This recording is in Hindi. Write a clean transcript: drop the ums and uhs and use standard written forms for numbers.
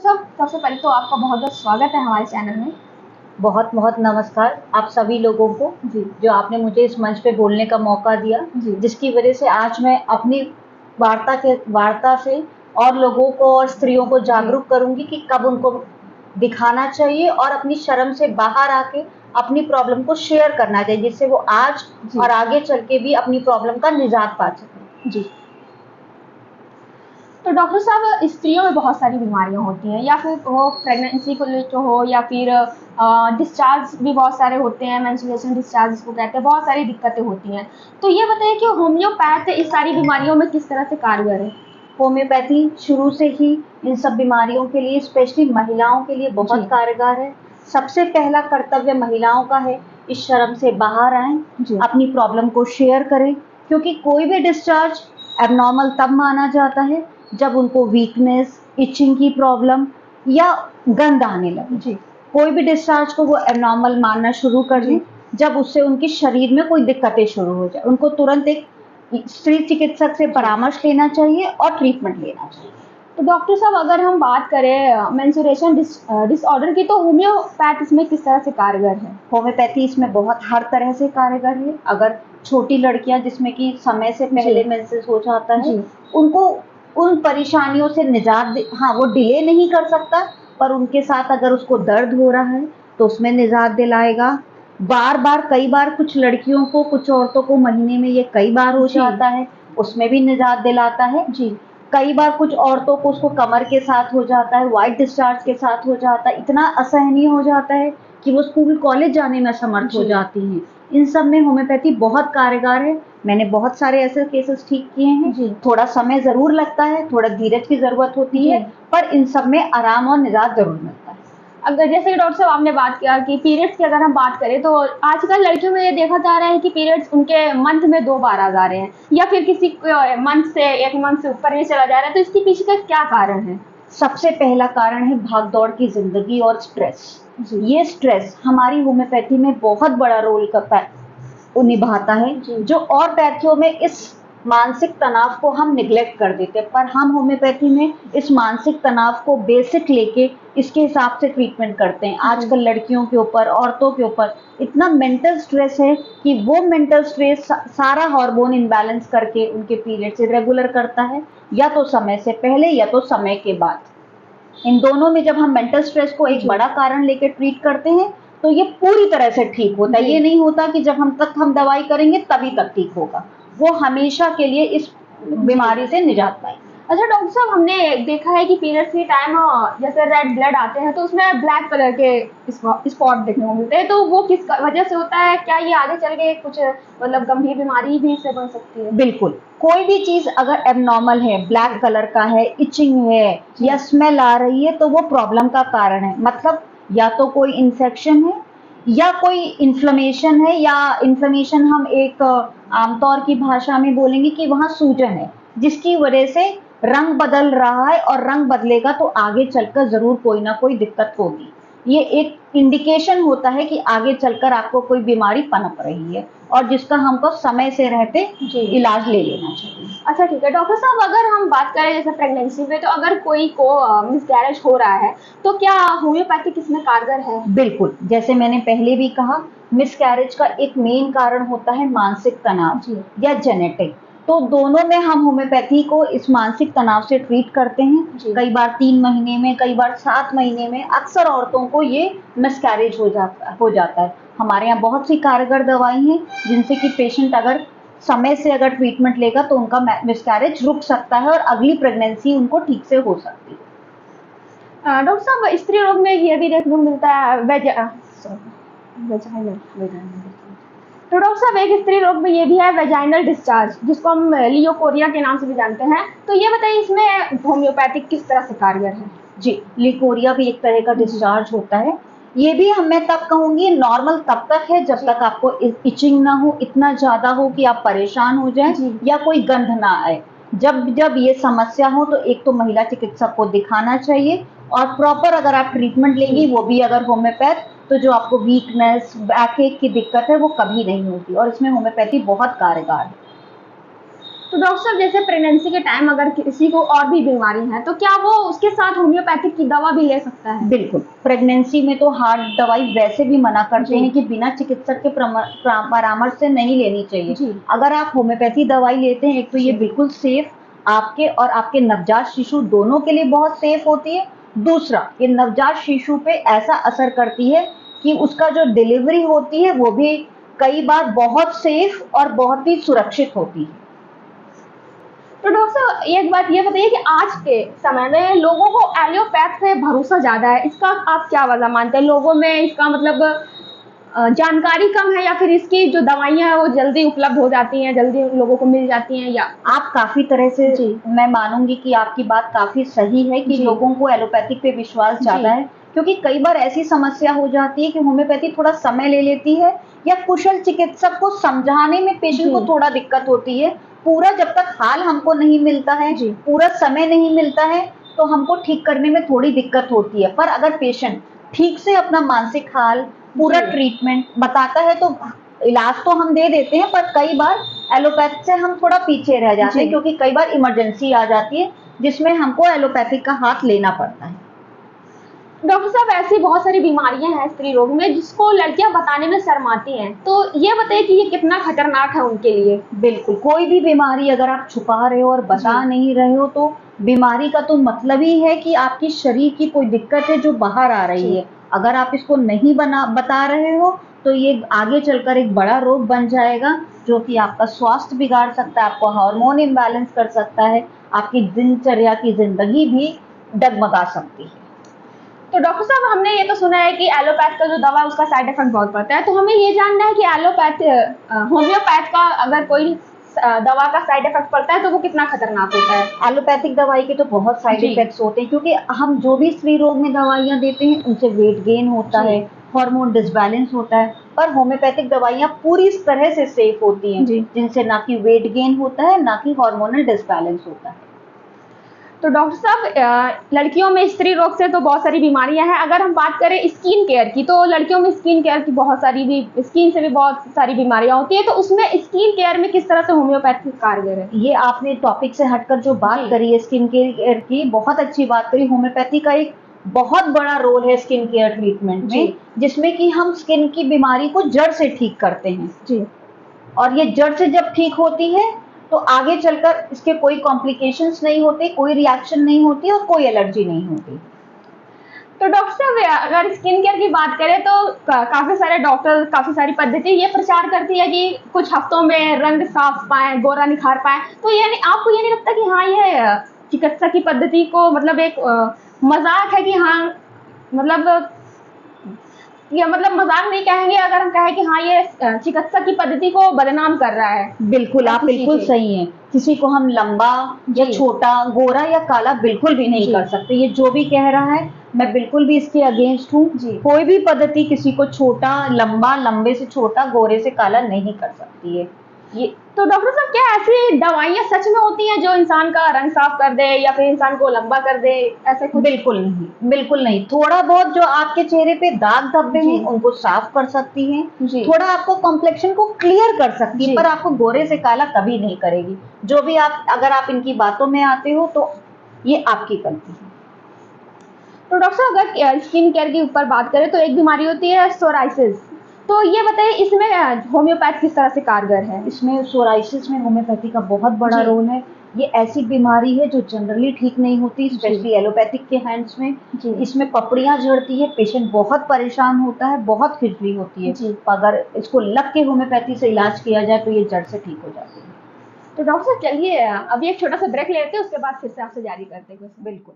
साहब, सबसे पहले तो आपका बहुत-बहुत स्वागत है हमारे चैनल में। बहुत बहुत नमस्कार आप सभी लोगों को जी। जो आपने मुझे इस मंच पे बोलने का मौका दिया, जी। जिसकी वजह से आज मैं अपनी वार्ता से और लोगों को और स्त्रियों को जागरूक करूंगी कि कब उनको दिखाना चाहिए और अपनी शर्म से बाहर आके अपनी प्रॉब्लम को शेयर करना चाहिए, जिससे वो आज और आगे चल के भी अपनी प्रॉब्लम का निजात पा सकें। जी। तो डॉक्टर साहब, स्त्रियों में बहुत सारी बीमारियां होती हैं, या फिर वो प्रेगनेंसी को लेकर हो, या फिर डिस्चार्ज भी बहुत सारे होते हैं, मेंस्ट्रुएशन डिस्चार्ज जिसको कहते हैं, बहुत सारी दिक्कतें होती हैं। तो ये बताइए कि होम्योपैथ इस सारी बीमारियों में किस तरह से कारगर है? होम्योपैथी शुरू से ही इन सब बीमारियों के लिए, स्पेशली महिलाओं के लिए बहुत कारगर है। सबसे पहला कर्तव्य महिलाओं का है इस शर्म से बाहर आएं, अपनी प्रॉब्लम को शेयर करें, क्योंकि कोई भी डिस्चार्ज एबनॉर्मल तब माना जाता है जब उनको वीकनेस, इचिंग की प्रॉब्लम या गंध आने लगे। कोई भी डिस्चार्ज को वो एबनॉर्मल मानना शुरू कर दें जब उससे उनके शरीर में कोई दिक्कतें शुरू हो जाए। उनको तुरंत एक स्त्री चिकित्सक से परामर्श लेना चाहिए और ट्रीटमेंट लेना चाहिए। तो डॉक्टर साहब, अगर हम बात करें मेंस्ट्रुएशन डिसऑर्डर की, तो होम्योपैथ इसमें किस तरह से कारगर है? होम्योपैथी इसमें बहुत हर तरह से कारगर है। अगर छोटी लड़कियां जिसमें कि समय से पहले मेंसेस हो जाता है, उनको उन परेशानियों से निजात हाँ, वो डिले नहीं कर सकता, पर उनके साथ अगर उसको दर्द हो रहा है तो उसमें निजात दिलाएगा। कई बार कुछ लड़कियों को, कुछ औरतों को महीने में ये कई बार हो जाता है, उसमें भी निजात दिलाता है। कई बार कुछ औरतों को उसको कमर के साथ हो जाता है, वाइट डिस्चार्ज के साथ हो जाता है, इतना असहनीय हो जाता है कि वो स्कूल कॉलेज जाने में असमर्थ हो जाती हैं। इन सब में होम्योपैथी बहुत कारगर है। मैंने बहुत सारे ऐसे केसेस ठीक किए हैं। थोड़ा समय जरूर लगता है, थोड़ा धीरज की जरूरत होती है, पर इन सब में आराम और निजात जरूर मिलता है। अगर जैसे कि डॉक्टर साहब आपने बात किया कि पीरियड्स की अगर हम बात करें, तो आजकल लड़कियों में ये देखा जा रहा है कि पीरियड्स उनके मंथ में 2 बार आ जा रहे हैं, या फिर किसी मंथ से 1 मंथ से ऊपर भी चला जा रहा है। तो इसके पीछे का क्या कारण है? सबसे पहला कारण है भाग दौड़ की जिंदगी और स्ट्रेस। ये स्ट्रेस हमारी होम्योपैथी में बहुत बड़ा रोल करता है, निभाता है, जो और पैथियों में इस मानसिक तनाव को हम निग्लेक्ट कर देते हैं, पर हम होम्योपैथी में इस मानसिक तनाव को बेसिक लेके इसके हिसाब से ट्रीटमेंट करते हैं। आजकल लड़कियों के ऊपर, औरतों के ऊपर इतना मेंटल स्ट्रेस है कि वो मेंटल स्ट्रेस सारा हार्मोन इम्बैलेंस करके उनके पीरियड्स इरेगुलर करता है, या तो समय से पहले या तो समय के बाद। इन दोनों में जब हम मेंटल स्ट्रेस को एक बड़ा कारण लेकर ट्रीट करते हैं तो ये पूरी तरह से ठीक होता है। ये नहीं होता कि जब हम दवाई करेंगे तभी तक ठीक होगा, वो हमेशा के लिए इस बीमारी से निजात पाएंगे। अच्छा डॉक्टर साहब, हमने देखा है कि पीरियड्स के टाइम जैसे रेड ब्लड आते हैं तो उसमें ब्लैक कलर के स्पॉट देखने को मिलते हैं, तो वो किस वजह से होता है? क्या ये आगे चल के कुछ मतलब गंभीर बीमारी भी इससे बन सकती है? बिल्कुल, कोई भी चीज अगर एबनॉर्मल है, ब्लैक कलर का है, इचिंग है या स्मेल आ रही है, तो वो प्रॉब्लम का कारण है। मतलब या तो कोई इन्फेक्शन है या कोई इन्फ्लेमेशन है, या इन्फ्लेमेशन हम एक आमतौर की भाषा में बोलेंगे कि वहाँ सूजन है, जिसकी वजह से रंग बदल रहा है, और रंग बदलेगा तो आगे चलकर जरूर कोई ना कोई दिक्कत होगी। ये एक इंडिकेशन होता है कि आगे चलकर आपको कोई बीमारी पनप रही है, और जिसका हमको समय से रहते इलाज ले लेना चाहिए। अच्छा ठीक है डॉक्टर साहब, अगर हम बात करें जैसे प्रेगनेंसी में, तो अगर कोई को मिसकैरेज हो रहा है तो क्या होम्योपैथिक इसमें कारगर है? बिल्कुल, जैसे मैंने पहले भी कहा, मिसकैरेज का एक मेन कारण होता है मानसिक तनाव या जेनेटिक। तो दोनों में हम होम्योपैथी को इस मानसिक तनाव से ट्रीट करते हैं। कई बार 3 महीने में, कई बार 7 महीने में, अक्सर औरतों को ये मिसकैरेज हो जाता है। हमारे यहाँ बहुत सी कारगर दवाई हैं जिनसे कि पेशेंट अगर समय से अगर ट्रीटमेंट लेगा तो उनका मिसकैरेज रुक सकता है और अगली प्रेगनेंसी उनको ठीक से हो सकती है। डॉक्टर साहब, स्त्री रोग में ये भी देखने को मिलता है तो डॉक्टर साहब, एक स्त्री रोग में ये भी है वेजाइनल डिस्चार्ज, जिसको हम लियोकोरिया के नाम से भी जानते हैं। तो ये बताइए, इसमें होम्योपैथिक किस तरह से कारगर है? जी, लिकोरिया भी एक तरह का डिस्चार्ज होता है। ये भी मैं तब कहूंगी नॉर्मल तब तक है जब तक आपको इचिंग ना हो, इतना ज्यादा हो कि आप परेशान हो जाएं या कोई गंध ना आए। जब ये समस्या हो तो एक तो महिला चिकित्सक को दिखाना चाहिए, और प्रॉपर अगर आप ट्रीटमेंट लेंगी, वो भी अगर होम्योपैथ, तो जो आपको वीकनेस, बैकएक की दिक्कत है वो कभी नहीं होगी, और इसमें होम्योपैथी बहुत कारगर है। तो डॉक्टर साहब जैसे प्रेगनेंसी के टाइम अगर किसी को और भी बीमारी है तो क्या वो उसके साथ होम्योपैथिक की दवा भी ले सकता है? बिल्कुल, प्रेगनेंसी में तो हार्ड दवाई वैसे भी मना करते जी। हैं कि बिना चिकित्सक के परामर्श से नहीं लेनी चाहिए। जी। अगर आप होम्योपैथी दवाई लेते हैं, एक तो ये जी। बिल्कुल सेफ आपके और आपके नवजात शिशु दोनों के लिए बहुत सेफ होती है। दूसरा, ये नवजात शिशु पे ऐसा असर करती है कि उसका जो डिलीवरी होती है वो भी कई बार बहुत सेफ और बहुत ही सुरक्षित होती है। तो डॉक्टर साहब एक बात ये बताइए कि आज के समय में लोगों को एलोपैथ पे भरोसा ज़्यादा है, इसका आप क्या वजह मानते हैं? लोगों में इसका मतलब जानकारी कम है या फिर इसकी जो दवाइयाँ हैं वो जल्दी उपलब्ध हो जाती हैं, जल्दी लोगों को मिल जाती हैं या? आप काफ़ी तरह से जी। मैं मानूँगी कि आपकी बात काफ़ी सही है कि जी। लोगों को एलोपैथिक पे विश्वास ज़्यादा जी। है, क्योंकि कई बार ऐसी समस्या हो जाती है कि होम्योपैथी थोड़ा समय ले लेती है या कुशल चिकित्सक को समझाने में पेशेंट को जी। थोड़ा दिक्कत होती है। पूरा जब तक हाल हमको नहीं मिलता है, जी। पूरा समय नहीं मिलता है, तो हमको ठीक करने में थोड़ी दिक्कत होती है। पर अगर पेशेंट ठीक से अपना मानसिक हाल, पूरा जी। ट्रीटमेंट बताता है तो इलाज तो हम दे देते हैं, पर कई बार एलोपैथ से हम थोड़ा पीछे रह जाते हैं जी। क्योंकि कई बार इमरजेंसी आ जाती है जिसमें हमको एलोपैथिक का हाथ लेना पड़ता है। डॉक्टर साहब ऐसी बहुत सारी बीमारियां हैं स्त्री रोग में जिसको लड़कियां बताने में शर्माती हैं, तो ये बताइए कि ये कितना खतरनाक है उनके लिए? बिल्कुल, कोई भी बीमारी अगर आप छुपा रहे हो और बता जी। नहीं रहे हो तो बीमारी का तो मतलब ही है कि आपकी शरीर की कोई दिक्कत है जो बाहर आ रही जी। है। अगर आप इसको नहीं बता रहे हो तो ये आगे चलकर एक बड़ा रोग बन जाएगा जो कि आपका स्वास्थ्य बिगाड़ सकता है, आपको हार्मोन इम्बैलेंस कर सकता है, आपकी दिनचर्या की ज़िंदगी भी डगमगा सकती है। तो डॉक्टर साहब हमने ये तो सुना है कि एलोपैथ का जो दवा है उसका साइड इफेक्ट बहुत पड़ता है, तो हमें ये जानना है कि होम्योपैथ का अगर कोई दवा का साइड इफेक्ट पड़ता है तो वो कितना खतरनाक होता है? एलोपैथिक दवाई के तो बहुत साइड जी। इफेक्ट्स होते हैं क्योंकि हम जो भी स्त्री रोग में दवाइयाँ देते हैं उनसे वेट गेन होता जी। है, हार्मोन डिसबैलेंस होता है, पर होम्योपैथिक दवाइयाँ पूरी तरह से सेफ होती हैं, जी। जिनसे ना कि वेट गेन होता है ना कि हार्मोनल डिसबैलेंस होता है। तो डॉक्टर साहब लड़कियों में स्त्री रोग से तो बहुत सारी बीमारियां हैं, अगर हम बात करें स्किन केयर की तो लड़कियों में स्किन केयर की बहुत सारी भी स्किन से भी बहुत सारी बीमारियां होती है, तो उसमें स्किन केयर में किस तरह से होम्योपैथी कारगर है? ये आपने टॉपिक से हटकर जो बात जी। करी है स्किन केयर की, बहुत अच्छी बात करी। होम्योपैथी का एक बहुत बड़ा रोल है स्किन केयर ट्रीटमेंट जी। में, जिसमें कि हम स्किन की बीमारी को जड़ से ठीक करते हैं। जी। और ये जड़ से जब ठीक होती है तो आगे चलकर इसके कोई कॉम्प्लिकेशंस नहीं होते, कोई रिएक्शन नहीं होती और कोई एलर्जी नहीं होती। तो डॉक्टर साहब अगर स्किन केयर की बात करें तो काफी सारे डॉक्टर काफी सारी पद्धति ये प्रचार करती है कि कुछ हफ्तों में रंग साफ पाए, गोरा निखार पाए, तो ये आपको ये नहीं लगता कि हाँ ये चिकित्सा की पद्धति को मतलब एक मजाक है कि हाँ मतलब या मतलब मजाक नहीं कहेंगे अगर हम कहें कि हाँ ये चिकित्सा की पद्धति को बदनाम कर रहा है? बिल्कुल, आप ऐसी बिल्कुल चीजें। सही हैं। किसी को हम लंबा या जी। छोटा, गोरा या काला बिल्कुल भी नहीं जी। कर सकते। ये जो भी कह रहा है, मैं बिल्कुल भी इसके अगेंस्ट हूँ। जी। कोई भी पद्धति किसी को छोटा, लंबा, लंबे से छोटा, गोरे से काला नहीं कर सकती है। ये तो डॉक्टर साहब क्या ऐसी दवाइयाँ सच में होती हैं जो इंसान का रंग साफ कर दे या फिर इंसान को लंबा कर दे, ऐसे कुछ? बिल्कुल नहीं, बिल्कुल नहीं। थोड़ा बहुत जो आपके चेहरे पे दाग धब्बे जी। हैं, उनको साफ कर सकती हैं। जी। थोड़ा आपको कॉम्प्लेक्शन को क्लियर कर सकती है, जी। पर आपको गोरे से काला कभी नहीं करेगी। जो भी आप अगर आप इनकी बातों में आते हो, तो ये आपकी गलती है। तो डॉक्टर साहब अगर स्किन केयर के ऊपर बात करें तो एक बीमारी होती है सोराइसिस, तो ये बताइए इसमें होम्योपैथ किस तरह से कारगर है? इसमें सोराइसिस में होम्योपैथी का बहुत बड़ा जी। रोल है। ये ऐसी बीमारी है जो जनरली ठीक नहीं होती, जी। स्पेशली एलोपैथिक के हैंड्स में। जी। इसमें पपड़ियाँ झड़ती है, पेशेंट बहुत परेशान होता है, बहुत खिजली होती है। जी। अगर इसको लग के होम्योपैथी से इलाज किया जाए तो ये जड़ से ठीक हो जाती है। तो डॉक्टर साहब चलिए अभी एक छोटा सा ब्रेक लेते हैं, उसके बाद फिर से आपसे जारी करते हैं कुछ। बिल्कुल।